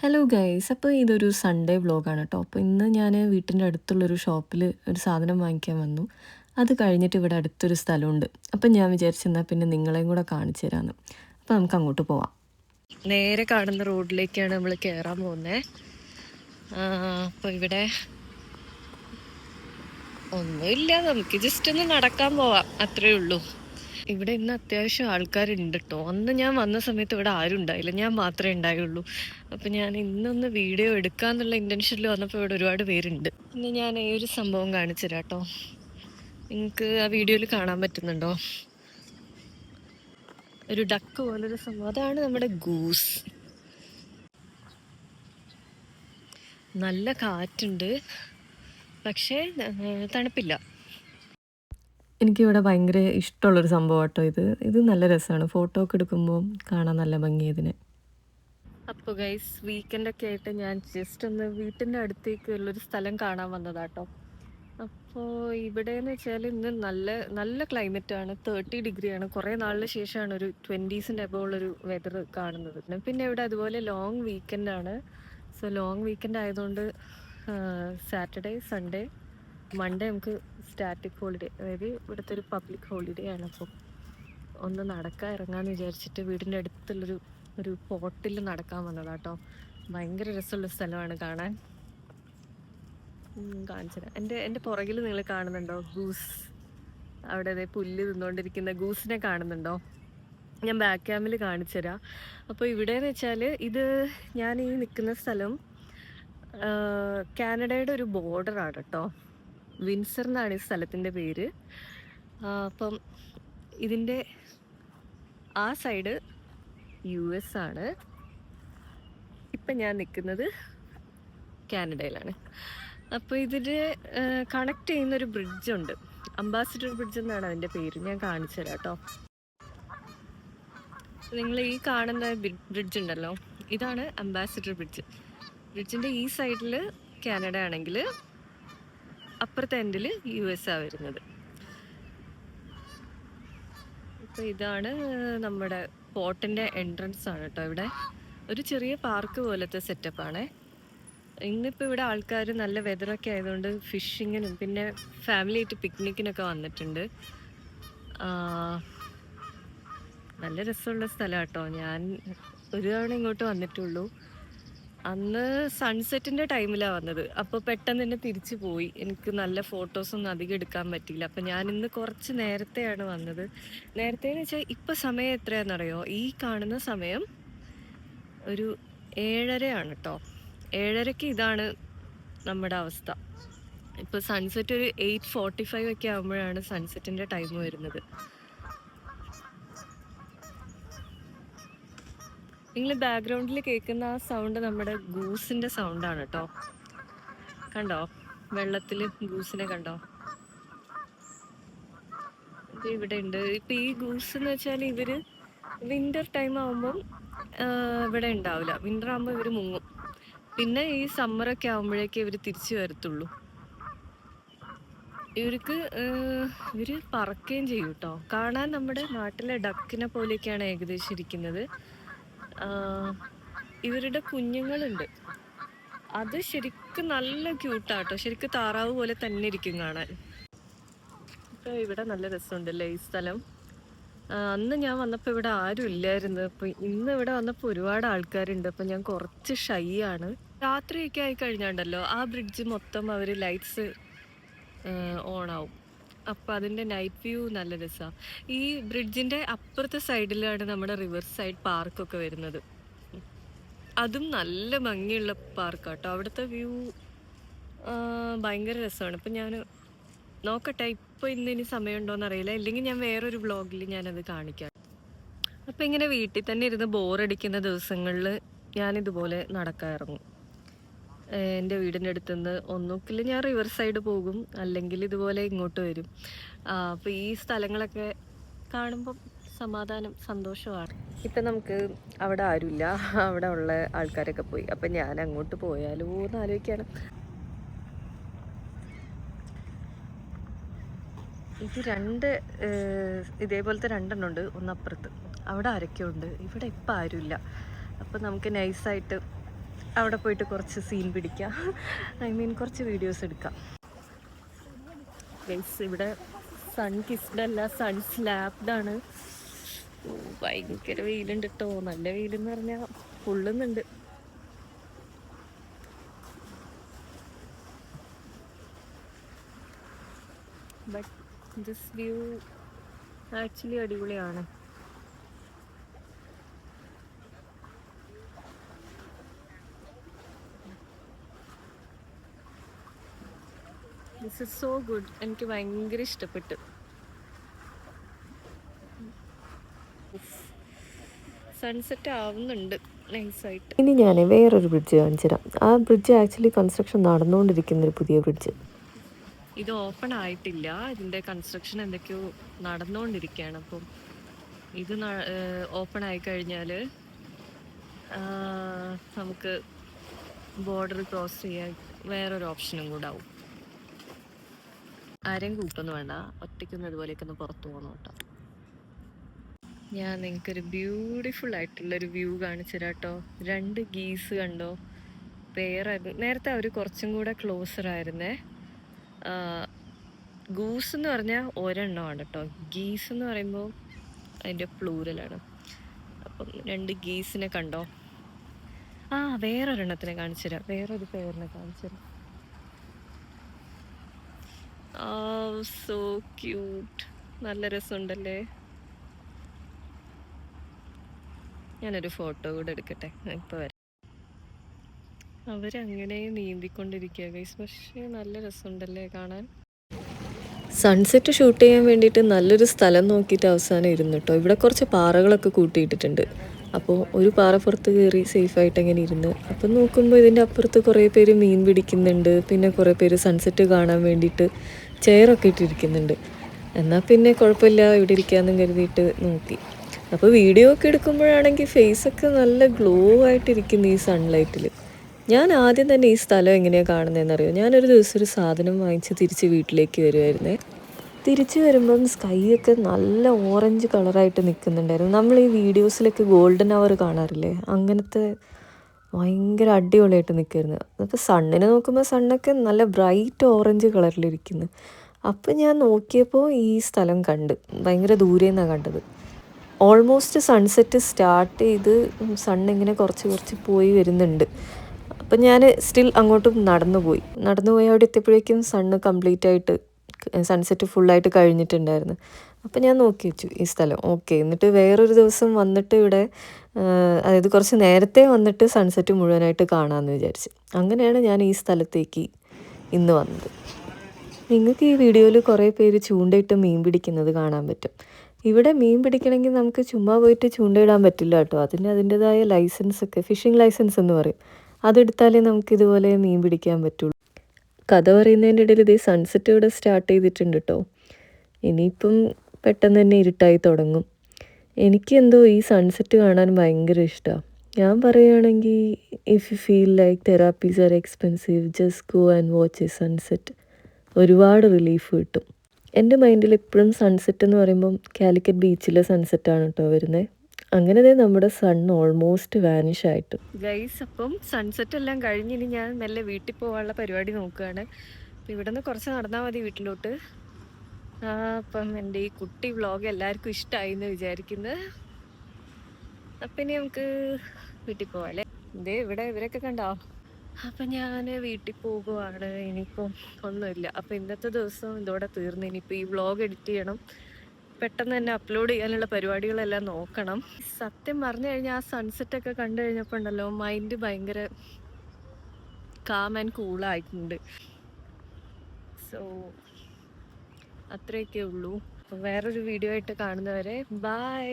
Hello guys, അപ്പോൾ ഇതൊരു Sunday വ്ളോഗാണ് കേട്ടോ. അപ്പോൾ ഇന്ന് ഞാൻ വീട്ടിൻ്റെ അടുത്തുള്ളൊരു ഷോപ്പിൽ ഒരു സാധനം വാങ്ങിക്കാൻ വന്നു. അത് കഴിഞ്ഞിട്ട് ഇവിടെ അടുത്തൊരു സ്ഥലമുണ്ട്. അപ്പം ഞാൻ വിചാരിച്ചെന്നാൽ പിന്നെ നിങ്ങളെയും കൂടെ കാണിച്ചു തരാമെന്ന്. അപ്പോൾ നമുക്ക് അങ്ങോട്ട് പോവാം. നേരെ കാണുന്ന റോഡിലേക്കാണ് നമ്മൾ കയറാൻ പോകുന്നത്. അപ്പോൾ ഇവിടെ ഒന്നുമില്ല, നമുക്ക് ജസ്റ്റ് ഒന്ന് നടക്കാൻ പോവാം, അത്രേ ഉള്ളൂ. ഇവിടെ ഇന്ന് അത്യാവശ്യം ആൾക്കാരുണ്ട് കേട്ടോ. അന്ന് ഞാൻ വന്ന സമയത്ത് ഇവിടെ ആരും ഉണ്ടായില്ല, ഞാൻ മാത്രമേ ഉണ്ടായുള്ളൂ. അപ്പം ഞാൻ ഇന്നൊന്ന് വീഡിയോ എടുക്കാന്നുള്ള ഇൻറ്റൻഷനിൽ വന്നപ്പോൾ ഇവിടെ ഒരുപാട് പേരുണ്ട്. ഇന്ന് ഞാൻ ഈ ഒരു സംഭവം കാണിച്ചു തരാം കേട്ടോ. നിങ്ങൾക്ക് ആ വീഡിയോയിൽ കാണാൻ പറ്റുന്നുണ്ടോ? ഒരു ഡക്ക് പോലൊരു സംഭവം, അതാണ് നമ്മുടെ ഗൂസ്. നല്ല കാറ്റുണ്ട്, പക്ഷേ തണുപ്പില്ല. എനിക്കിവിടെ ഭയങ്കര ഇഷ്ടമുള്ളൊരു സംഭവം കേട്ടോ ഇത് നല്ല രസമാണ്. ഫോട്ടോ ഒക്കെ എടുക്കുമ്പോൾ കാണാൻ നല്ല ഭംഗി ഇതിന്. അപ്പോൾ ഗൈസ്, വീക്കെൻഡൊക്കെ ആയിട്ട് ഞാൻ ജസ്റ്റ് ഒന്ന് വീട്ടിൻ്റെ അടുത്തേക്കുള്ളൊരു സ്ഥലം കാണാൻ വന്നതാട്ടോ. അപ്പോൾ ഇവിടെയെന്ന് വെച്ചാൽ ഇന്ന് നല്ല നല്ല ക്ലൈമറ്റാണ്, 30 ഡിഗ്രിയാണ്. കുറേ നാളിന് ശേഷമാണ് ഒരു 20s എബോളൊരു വെതർ കാണുന്നത്. പിന്നെ ഇവിടെ അതുപോലെ ലോങ് വീക്കെൻഡാണ്. സോ ലോങ് വീക്കെൻഡ് ആയതുകൊണ്ട് സാറ്റർഡേ, സൺഡേ, മൺഡേ നമുക്ക് സ്റ്റാറ്റിക് ഹോളിഡേ, അതായത് ഇവിടുത്തെ ഒരു പബ്ലിക് ഹോളിഡേ ആണ്. അപ്പോൾ ഒന്ന് നടക്കാൻ ഇറങ്ങാമെന്ന് വിചാരിച്ചിട്ട് വീടിൻ്റെ അടുത്തുള്ളൊരു പോട്ടിൽ നടക്കാൻ വന്നതാട്ടോ. ഭയങ്കര രസമുള്ള സ്ഥലമാണ് കാണാൻ. കാണിച്ചത് എൻ്റെ പുറകിൽ നിങ്ങൾ കാണുന്നുണ്ടോ ഗൂസ്? അവിടെ അതെ പുല്ല് തിന്നുകൊണ്ടിരിക്കുന്ന ഗൂസിനെ കാണുന്നുണ്ടോ? ഞാൻ ബാക്ക് ക്യാമിൽ കാണിച്ചു തരാം. അപ്പോൾ ഇവിടെയെന്ന് വെച്ചാൽ ഇത് ഞാൻ ഈ നിൽക്കുന്ന സ്ഥലം കാനഡയുടെ ഒരു ബോർഡറാണ് കേട്ടോ. വിൻസർ എന്നാണ് ഈ സ്ഥലത്തിൻ്റെ പേര്. അപ്പം ഇതിൻ്റെ ആ സൈഡ് US ആണ്. ഇപ്പം ഞാൻ നിൽക്കുന്നത് കാനഡയിലാണ്. അപ്പോൾ ഇതിന് കണക്ട് ചെയ്യുന്നൊരു ബ്രിഡ്ജുണ്ട്, അംബാസിഡർ ബ്രിഡ്ജ് എന്നാണ് അതിൻ്റെ പേര്. ഞാൻ കാണിച്ചു തരാം കേട്ടോ. നിങ്ങൾ ഈ കാണുന്ന ബ്രിഡ്ജ് ഉണ്ടല്ലോ, ഇതാണ് അംബാസിഡർ ബ്രിഡ്ജ്. ബ്രിഡ്ജിൻ്റെ ഈ സൈഡിൽ കാനഡ ആണെങ്കിൽ അപ്പുറത്തെ എൻഡിൽ US വരുന്നത്. അപ്പോൾ ഇതാണ് നമ്മുടെ പോർട്ടിൻ്റെ എൻട്രൻസ് ആണ് കേട്ടോ. ഇവിടെ ഒരു ചെറിയ പാർക്ക് പോലത്തെ സെറ്റപ്പാണ്. ഇന്നിപ്പോൾ ഇവിടെ ആൾക്കാർ നല്ല വെതറൊക്കെ ആയതുകൊണ്ട് ഫിഷിങ്ങിനും പിന്നെ ഫാമിലി ആയിട്ട് പിക്നിക്കിനൊക്കെ വന്നിട്ടുണ്ട്. നല്ല രസമുള്ള സ്ഥലം കേട്ടോ. ഞാൻ ഒരു തവണ ഇങ്ങോട്ട് വന്നിട്ടുള്ളൂ. അന്ന് സൺസെറ്റിൻ്റെ ടൈമിലാണ് വന്നത്. അപ്പോൾ പെട്ടെന്ന് തന്നെ തിരിച്ചു പോയി. എനിക്ക് നല്ല ഫോട്ടോസൊന്നും അധികം എടുക്കാൻ പറ്റിയില്ല. അപ്പം ഞാൻ ഇന്ന് കുറച്ച് നേരത്തെയാണ് വന്നത്. നേരത്തെയെന്ന് വെച്ചാൽ ഇപ്പോൾ സമയം എത്രയാണെന്നറിയോ? ഈ കാണുന്ന സമയം ഒരു 7:30 കേട്ടോ. 7:30 ഇതാണ് നമ്മുടെ അവസ്ഥ. ഇപ്പോൾ സൺസെറ്റ് ഒരു 8:45 ഒക്കെ ആകുമ്പോഴാണ് സൺസെറ്റിൻ്റെ ടൈം വരുന്നത്. നിങ്ങൾ ബാക്ക്ഗ്രൗണ്ടിൽ കേൾക്കുന്ന ആ സൗണ്ട് നമ്മുടെ ഗൂസിൻ്റെ സൗണ്ടാണ് കേട്ടോ. കണ്ടോ, വെള്ളത്തിൽ ഗൂസിനെ കണ്ടോ? ഇത് ഇവിടെ ഉണ്ട്. ഇപ്പം ഈ ഗൂസ് എന്ന് വെച്ചാൽ ഇവർ വിൻ്റർ ടൈം ആകുമ്പം ഇവിടെ ഉണ്ടാവില്ല. വിൻ്റർ ആകുമ്പോൾ ഇവർ മുങ്ങും. പിന്നെ ഈ സമ്മറൊക്കെ ആകുമ്പോഴേക്കേ ഇവർ തിരിച്ചു വരത്തുള്ളൂ. ഇവർ പറക്കുകയും ചെയ്യും കേട്ടോ. കാണാൻ നമ്മുടെ നാട്ടിലെ ഡക്കിനെ പോലെയൊക്കെയാണ് ഏകദേശം ഇരിക്കുന്നത്. ഇവരുടെ കുഞ്ഞുങ്ങളുണ്ട്, അത് ശരിക്കും നല്ല ക്യൂട്ടാട്ടോ. ശരിക്കും താറാവ് പോലെ തന്നെ ഇരിക്കും കാണാൻ. ഇപ്പം ഇവിടെ നല്ല രസമുണ്ടല്ലേ ഈ സ്ഥലം. അന്ന് ഞാൻ വന്നപ്പോൾ ഇവിടെ ആരും ഇല്ലായിരുന്നു. അപ്പം ഇന്ന് ഇവിടെ വന്നപ്പോൾ ഒരുപാട് ആൾക്കാരുണ്ട്. അപ്പം ഞാൻ കുറച്ച് ഷൈ ആണ്. രാത്രിയൊക്കെ ആയി കഴിഞ്ഞാണ്ടല്ലോ ആ ബ്രിഡ്ജ് മൊത്തം അവർ ലൈറ്റ്സ് ഓണാവും. അപ്പോൾ അതിൻ്റെ നൈറ്റ് വ്യൂ നല്ല രസമാണ്. ഈ ബ്രിഡ്ജിൻ്റെ അപ്പുറത്തെ സൈഡിലാണ് നമ്മുടെ റിവർ സൈഡ് പാർക്കൊക്കെ വരുന്നത്. അതും നല്ല ഭംഗിയുള്ള പാർക്കാട്ടോ. അവിടുത്തെ വ്യൂ ഭയങ്കര രസമാണ്. ഇപ്പം ഞാൻ നോക്കട്ടെ, ഇപ്പോൾ ഇനി സമയമുണ്ടോയെന്ന് അറിയില്ല. ഇല്ലെങ്കിൽ ഞാൻ വേറൊരു വ്ളോഗിൽ ഞാനത് കാണിക്കാം. അപ്പം ഇങ്ങനെ വീട്ടിൽ തന്നെ ഇരുന്ന് ബോറടിക്കുന്ന ദിവസങ്ങളിൽ ഞാനിതുപോലെ നടക്കാൻ ഇറങ്ങും. എൻ്റെ വീടിൻ്റെ അടുത്തുനിന്ന് ഒന്നുകിൽ ഞാൻ റിവർ സൈഡ് പോകും, അല്ലെങ്കിൽ ഇതുപോലെ ഇങ്ങോട്ട് വരും. അപ്പോൾ ഈ സ്ഥലങ്ങളൊക്കെ കാണുമ്പം സമാധാനം, സന്തോഷമാണ്. ഇപ്പം നമുക്ക് അവിടെ ആരുമില്ല, അവിടെ ഉള്ള ആൾക്കാരൊക്കെ പോയി. അപ്പം ഞാൻ അങ്ങോട്ട് പോയാലോ എന്ന് ആലോചിക്കുകയാണ്. ഇത് ഇതേപോലത്തെ 2 ഉണ്ട്. ഒന്നപ്പുറത്ത് അവിടെ ആരൊക്കെ ഉണ്ട്. ഇവിടെ ഇപ്പം ആരുമില്ല. അപ്പം നമുക്ക് നൈസായിട്ട് അവിടെ പോയിട്ട് കുറച്ച് സീൻ പിടിക്കാം, ഐ മീൻ കുറച്ച് വീഡിയോസ് എടുക്കാം. ഗൈസ് ഇവിടെ സൺ കിസ്ഡ് അല്ല, സൺ സ്ലാബ്ഡ് ആണ്. ഭയങ്കര വെയിലുണ്ട് കേട്ടോ, നല്ല വെയിലെന്ന് പറഞ്ഞാൽ പൊള്ളുന്നുണ്ട്. ബട്ട് ദിസ് വ്യൂ ആക്ച്വലി അടിപൊളിയാണ്. ദിസ് ഇസ് സോ ഗുഡ്, എനിക്ക് ഭയങ്കര ഇഷ്ടപ്പെട്ടു. സൺസെറ്റ് ആവുന്നുണ്ട് നൈസായിട്ട്. ഇനി ഞാൻ വേറൊരു ബ്രിഡ്ജ് കാണിച്ചു തരാം. ആ ബ്രിഡ്ജ് ആക്ച്വലി കൺസ്ട്രക്ഷൻ നടന്നുകൊണ്ടിരിക്കുന്നൊരു പുതിയ ബ്രിഡ്ജ്. ഇത് ഓപ്പൺ ആയിട്ടില്ല, ഇതിൻ്റെ കൺസ്ട്രക്ഷൻ എന്തൊക്കെയോ നടന്നുകൊണ്ടിരിക്കുകയാണ്. അപ്പം ഇത് ഓപ്പൺ ആയി കഴിഞ്ഞാൽ നമുക്ക് ബോർഡർ ക്രോസ് ചെയ്യാൻ വേറൊരു ഓപ്ഷനും കൂടെ ആവും. ആരെയും കൂട്ടൊന്നും വേണ്ട, ഒറ്റയ്ക്കൊന്നും ഇതുപോലെയൊക്കെ ഒന്ന് പുറത്തു പോകണം കേട്ടോ. ഞാൻ നിങ്ങൾക്കൊരു ബ്യൂട്ടിഫുൾ ആയിട്ടുള്ളൊരു വ്യൂ കാണിച്ചു തരാം കേട്ടോ. 2 ഗീസ് കണ്ടോ, പേരായിരുന്നു. നേരത്തെ അവർ കുറച്ചും കൂടെ ക്ലോസർ ആയിരുന്നേ. ഗൂസ് എന്ന് പറഞ്ഞാൽ ഒരെണ്ണമാണ് കേട്ടോ, ഗീസ് എന്ന് പറയുമ്പോൾ അതിൻ്റെ പ്ലൂരലാണ്. അപ്പം 2 ഗീസിനെ കണ്ടോ. വേറൊരെണ്ണത്തിനെ കാണിച്ചു തരാം, വേറൊരു പേരിനെ കാണിച്ചു തരാം. സോ ക്യൂട്ട്, നല്ല രസമുണ്ടല്ലേ. ഞാനൊരു ഫോട്ടോ കൂടെ എടുക്കട്ടെ, ഇപ്പോൾ വരാം. അവരങ്ങനെ നീന്തിക്കൊണ്ടിരിക്കുക ഗൈസ്, പക്ഷേ നല്ല രസമുണ്ടല്ലേ കാണാൻ. സൺസെറ്റ് ഷൂട്ട് ചെയ്യാൻ വേണ്ടിയിട്ട് നല്ലൊരു സ്ഥലം നോക്കിയിട്ട് അവസാനം ഇരുന്നു കേട്ടോ. ഇവിടെ കുറച്ച് പാറകളൊക്കെ കൂട്ടിയിട്ടിട്ടുണ്ട്. അപ്പോൾ ഒരു പാറപ്പുറത്ത് കയറി സേഫായിട്ട് അങ്ങനെ ഇരുന്ന്. അപ്പം നോക്കുമ്പോൾ ഇതിൻ്റെ അപ്പുറത്ത് കുറേ പേര് മീൻ പിടിക്കുന്നുണ്ട്, പിന്നെ കുറേ പേര് സൺസെറ്റ് കാണാൻ വേണ്ടിയിട്ട് ചെയറൊക്കെ ഇട്ടിരിക്കുന്നുണ്ട്. എന്നാൽ പിന്നെ കുഴപ്പമില്ല, ഇവിടെ ഇരിക്കാമെന്നും കരുതിയിട്ട് നോക്കി. അപ്പോൾ വീഡിയോ ഒക്കെ എടുക്കുമ്പോഴാണെങ്കിൽ ഫേസൊക്കെ നല്ല ഗ്ലോ ആയിട്ടിരിക്കുന്നു ഈ സൺലൈറ്റിൽ. ഞാൻ ആദ്യം തന്നെ ഈ സ്ഥലം എങ്ങനെയാണ് കാണുന്നതെന്നറിയോ, ഞാനൊരു ദിവസം ഒരു സാധനം വാങ്ങിച്ച് തിരിച്ച് വീട്ടിലേക്ക് വരുമായിരുന്നേ. തിരിച്ചു വരുമ്പം സ്കൈ ഒക്കെ നല്ല ഓറഞ്ച് കളറായിട്ട് നിൽക്കുന്നുണ്ടായിരുന്നു. നമ്മൾ ഈ വീഡിയോസിലൊക്കെ ഗോൾഡൻ അവർ കാണാറില്ലേ, അങ്ങനത്തെ ഭയങ്കര അടിപൊളിയായിട്ട് നിൽക്കുമായിരുന്നു. അപ്പോൾ സണ്ണിനെ നോക്കുമ്പോൾ സണ്ണൊക്കെ നല്ല ബ്രൈറ്റ് ഓറഞ്ച് കളറിലിരിക്കുന്നു. അപ്പം ഞാൻ നോക്കിയപ്പോൾ ഈ സ്ഥലം കണ്ട്, ഭയങ്കര ദൂരെ നിന്നാണ് കണ്ടത്. ഓൾമോസ്റ്റ് സൺസെറ്റ് സ്റ്റാർട്ട് ചെയ്ത് സണ്ണിങ്ങനെ കുറച്ച് പോയി വരുന്നുണ്ട്. അപ്പം ഞാൻ സ്റ്റിൽ അങ്ങോട്ടും നടന്നുപോയി അവിടെ എത്തിയപ്പോഴേക്കും സണ്ണ് കംപ്ലീറ്റ് ആയിട്ട് സൺസെറ്റ് ഫുള്ളായിട്ട് കഴിഞ്ഞിട്ടുണ്ടായിരുന്നു. അപ്പം ഞാൻ നോക്കി വെച്ചു ഈ സ്ഥലം ഓക്കെ. എന്നിട്ട് വേറൊരു ദിവസം വന്നിട്ട് ഇവിടെ, അതായത് കുറച്ച് നേരത്തെ വന്നിട്ട് സൺസെറ്റ് മുഴുവനായിട്ട് കാണാമെന്ന് വിചാരിച്ച്. അങ്ങനെയാണ് ഞാൻ ഈ സ്ഥലത്തേക്ക് ഇന്ന് വന്നത്. നിങ്ങൾക്ക് ഈ വീഡിയോയിൽ കുറേ പേര് ചൂണ്ടയിട്ട് മീൻ പിടിക്കുന്നത് കാണാൻ പറ്റും. ഇവിടെ മീൻ പിടിക്കണമെങ്കിൽ നമുക്ക് ചുമ്മാ പോയിട്ട് ചൂണ്ടയിടാൻ പറ്റില്ല കേട്ടോ. അതിൻ്റേതായ ലൈസൻസൊക്കെ, ഫിഷിംഗ് ലൈസൻസ് എന്ന് പറയും, അതെടുത്താലേ നമുക്കിതുപോലെ മീൻ പിടിക്കാൻ പറ്റുള്ളൂ. കഥ പറയുന്നതിൻ്റെ ഇടയിൽ ഇതേ സൺസെറ്റ് ഇവിടെ സ്റ്റാർട്ട് ചെയ്തിട്ടുണ്ട് കേട്ടോ. ഇനിയിപ്പം പെട്ടെന്ന് തന്നെ ഇരുട്ടായി തുടങ്ങും. എനിക്കെന്തോ ഈ സൺസെറ്റ് കാണാൻ ഭയങ്കര ഇഷ്ടമാണ്. ഞാൻ പറയുകയാണെങ്കിൽ if you feel like therapies are expensive, just go and watch a sunset. ഒരുപാട് റിലീഫ് കിട്ടും. എൻ്റെ മൈൻഡിൽ എപ്പോഴും സൺസെറ്റ് എന്ന് പറയുമ്പം കാലിക്കറ്റ് ബീച്ചിലെ സൺസെറ്റാണ് കേട്ടോ വരുന്നത്. അങ്ങനെ നമ്മുടെ സൺ ഓൾമോസ്റ്റ് വാനിഷ് ആയിട്ട് ഗൈസ്. അപ്പം സൺസെറ്റ് എല്ലാം കഴിഞ്ഞ് ഇനി ഞാൻ മെല്ലെ വീട്ടിൽ പോകാനുള്ള പരിപാടി നോക്കുകയാണ്. അപ്പം ഇവിടെ നിന്ന് കുറച്ച് നടന്നാൽ മതി വീട്ടിലോട്ട്. അപ്പം എൻ്റെ ഈ കുട്ടി വ്ളോഗ് എല്ലാവർക്കും ഇഷ്ടമായി എന്ന് വിചാരിക്കുന്നത്. അപ്പം ഇനി നമുക്ക് വീട്ടിൽ പോകാം അല്ലേ. ഇവിടെ ഇവരൊക്കെ കണ്ടോ. അപ്പം ഞാൻ വീട്ടിൽ പോകുവാണ്. ഇനിയിപ്പം ഒന്നുമില്ല. അപ്പം ഇന്നത്തെ ദിവസം ഇതോടെ തീർന്നു. ഇനിയിപ്പോൾ ഈ വ്ളോഗ് എഡിറ്റ് ചെയ്യണം, പെട്ടെന്ന് തന്നെ അപ്ലോഡ് ചെയ്യാനുള്ള പരിപാടികളെല്ലാം നോക്കണം. സത്യം പറഞ്ഞു കഴിഞ്ഞാൽ ആ സൺസെറ്റൊക്കെ കണ്ടു കഴിഞ്ഞപ്പോൾ ഉണ്ടല്ലോ, മൈൻഡ് ഭയങ്കര കാം ആൻഡ് കൂളായിട്ടുണ്ട്. സോ അത്രയൊക്കെ ഉള്ളൂ. വേറൊരു വീഡിയോ ആയിട്ട് കാണുന്നവരെ ബൈ.